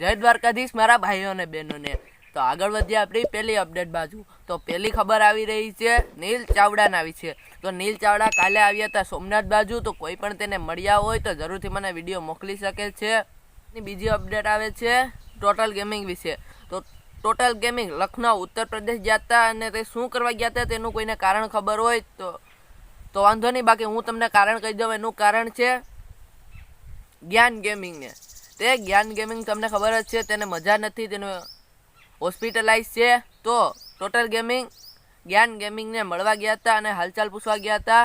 જય દ્વારકાધીશ મારા ભાઈઓ અને બહેનોને। તો આગળ વધીએ આપણી પહેલી અપડેટ બાજુ। તો પહેલી ખબર આવી રહી છે નીલ ચાવડાના વિશે। તો નીલ ચાવડા કાલે આવ્યા હતા સોમનાથ બાજુ। તો કોઈ પણ તેને મળ્યા હોય તો જરૂરથી મને વિડીયો મોકલી શકે છે। બીજી અપડેટ આવે છે ટોટલ ગેમિંગ વિશે। તો ટોટલ ગેમિંગ લખનઉ ઉત્તર પ્રદેશ ગયા હતા અને તે શું કરવા ગયા હતા તેનું કોઈને કારણ ખબર હોય તો વાંધો નહીં, બાકી હું તમને કારણ કહી દઉં। એનું કારણ છે જ્ઞાન ગેમિંગને। તે જ્ઞાન ગેમિંગ તમને ખબર જ છે તેને મજા નથી, તેનું હોસ્પિટલાઇઝ છે। તો ટોટલ ગેમિંગ જ્ઞાન ગેમિંગને મળવા ગયા હતા અને હાલચાલ પૂછવા ગયા હતા।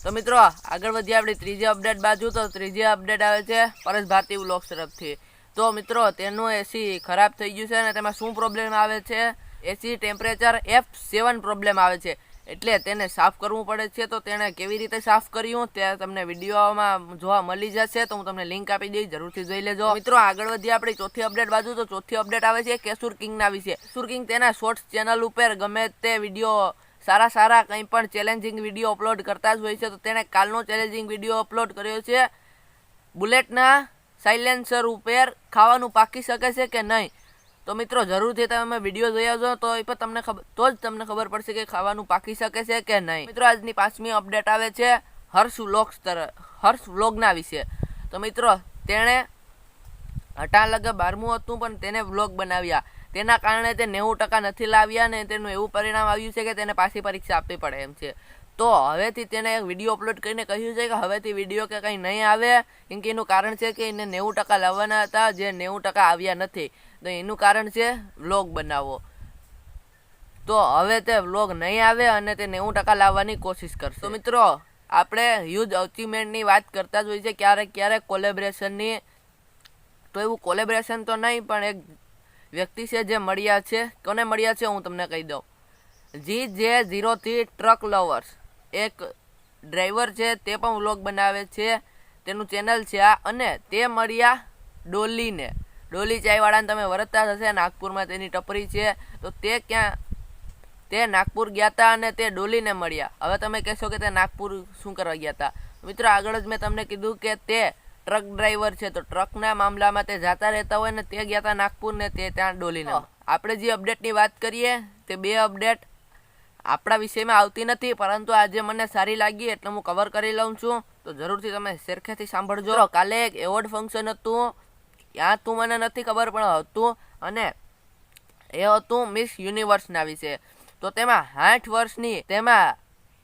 તો મિત્રો આગળ વધીએ આપણી ત્રીજી અપડેટ બાજુ। તો ત્રીજી અપડેટ આવે છે પરેશ ભારતી વ્લોગ્સ તરફથી। તો મિત્રો તેનું એસી ખરાબ થઈ ગયું છે અને તેમાં શું પ્રોબ્લેમ આવે છે, એસી ટેમ્પરેચર F7 પ્રોબ્લેમ આવે છે, એટલે તેને સાફ કરવું પડે છે। તો તેણે કેવી રીતે સાફ કર્યું તે તમને વિડીયોમાં જોવા મળી જશે, તો હું તમને લિંક આપી દઈશ, જરૂરથી જોઈ લેજો। મિત્રો આગળ વધીએ આપણી ચોથી અપડેટ બાજુ। તો ચોથી અપડેટ આવે છે કેસુર કિંગના વિશે। કેસુર કિંગ તેના શોર્ટ્સ ચેનલ ઉપર ગમે તે વિડીયો સારા કંઈ પણ ચેલેન્જિંગ વિડીયો અપલોડ કરતા જ હોય છે। તો તેણે કાલનો ચેલેન્જિંગ વિડીયો અપલોડ કર્યો છે બુલેટના સાયલેન્સર ઉપર ખાવાનું પાકી શકે છે કે નહીં। તો મિત્રો જરૂરથી તમે વિડીયો જોઈ આવજો તો એ પણ જ તમને ખબર પડશે કે ખાવાનું પાકી શકે છે કે નહીં। મિત્રો આજની પાંચમી અપડેટ આવે છે હર્ષ વ્લોગના વિશે। તો મિત્રો તેણે લગે 12મું હતું પણ તેને વ્લોગ બનાવ્યા, તેના કારણે તે 90% નથી લાવ્યા અને તેનું એવું પરિણામ આવ્યું છે કે તેને પાછી પરીક્ષા આપવી પડે એમ છે। તો હવેથી તેને વિડીયો અપલોડ કરીને કહ્યું છે કે હવેથી વિડીયો કે કંઈ નહીં આવે, કેમ કે એનું કારણ છે કે એને 90% લાવવાના હતા જે 90% આવ્યા નથી, તો એનું કારણ છે વ્લોગ બનાવવો। તો હવે તે વ્લોગ નહીં આવે અને તે 90% લાવવાની કોશિશ કરશે। તો મિત્રો આપણે હ્યુજ અચીવમેન્ટની વાત કરતા જ હોય છે ક્યારેક કોલેબરેશનની। તો એવું કોલેબરેશન તો નહીં પણ એક વ્યક્તિ છે જે મળ્યા છે, કોને મળ્યા છે હું તમને કહી દઉં। GJ03 ટ્રક લવર્સ એક ડ્રાઈવર છે, તે પણ વ્લોગ બનાવે છે, તેનું ચેનલ છે આ, અને તે મળ્યા ડોલીને। ડોલી ચાયવાળાને તમે વરતતા હશે, નાગપુરમાં તેની ટપરી છે। તો તે નાગપુર ગયા હતા અને તે ડોલીને મળ્યા। હવે તમે કહેશો કે તે નાગપુર શું કરવા ગયા હતા? મિત્રો આગળ જ મેં તમને કીધું કે તે ટ્રક ડ્રાઈવર છે, તો ટ્રકના મામલામાં તે જતા રહેતા હોય ને તે ગયા હતા નાગપુર ને તે ત્યાં ડોલીને। આપણે જે અપડેટની વાત કરીએ તે બે અપડેટ આપણા વિષયમાં આવતી નથી, પરંતુ આજે મને સારી લાગી એટલે હું કવર કરી લઉં છું, તો જરૂરથી તમે સરખેથી સાંભળજો। કાલે એક એવોર્ડ ફંક્શન હતું, ત્યાં તું મને નથી ખબર પણ હતું, અને એ હતું મિસ યુનિવર્સના વિશે। તો તેમાં 60 વર્ષની તેમાં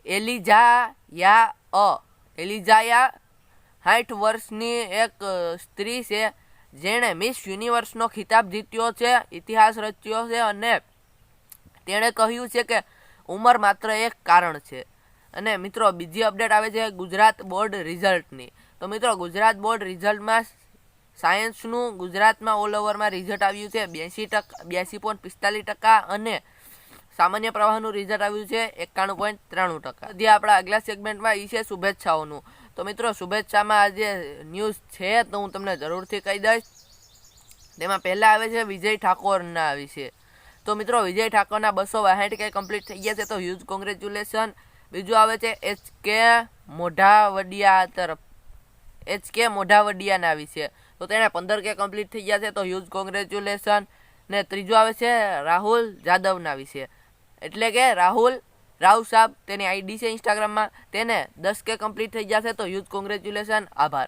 એલિઝાયા 60 વર્ષની એક સ્ત્રી છે જેણે મિસ યુનિવર્સનો ખિતાબ જીત્યો છે, ઇતિહાસ રચ્યો છે, અને તેણે કહ્યું છે કે ઉંમર માત્ર એક કારણ છે। અને મિત્રો બીજી અપડેટ આવે છે ગુજરાત બોર્ડ રિઝલ્ટની। તો મિત્રો ગુજરાત બોર્ડ રિઝલ્ટમાં સાયન્સનું ગુજરાતમાં ઓલ ઓવરમાં રિઝલ્ટ આવ્યું છે 82.45%, અને સામાન્ય પ્રવાહનું રિઝલ્ટ આવ્યું છે 91.93%। જે આપણા આગલા સેગમેન્ટમાં એ છે શુભેચ્છાઓનું। તો મિત્રો શુભેચ્છામાં આજે ન્યૂઝ છે તો હું તમને જરૂરથી કહી દઈશ। તેમાં પહેલાં આવે છે વિજય ઠાકોરના વિશે। તો મિત્રો વિજય ઠાકોરના 262K કમ્પ્લીટ થઈ ગયા છે, તો હ્યુજ કોંગ્રેચ્યુલેશન। બીજું આવે છે HK મોઢાવડિયાના વિશે। તો તેણે 15K કમ્પ્લીટ થઈ ગયા છે, તો હ્યુજ કોંગ્રેચ્યુલેશન। ને ત્રીજું આવે છે રાહુલ જાદવના વિશે, એટલે કે રાહુલ રાવ સાહેબ તેની આઈડી છે ઇન્સ્ટાગ્રામમાં, તેને 10K કમ્પ્લીટ થઈ ગયા છે, તો હ્યુજ કોંગ્રેચ્યુલેશન, આભાર।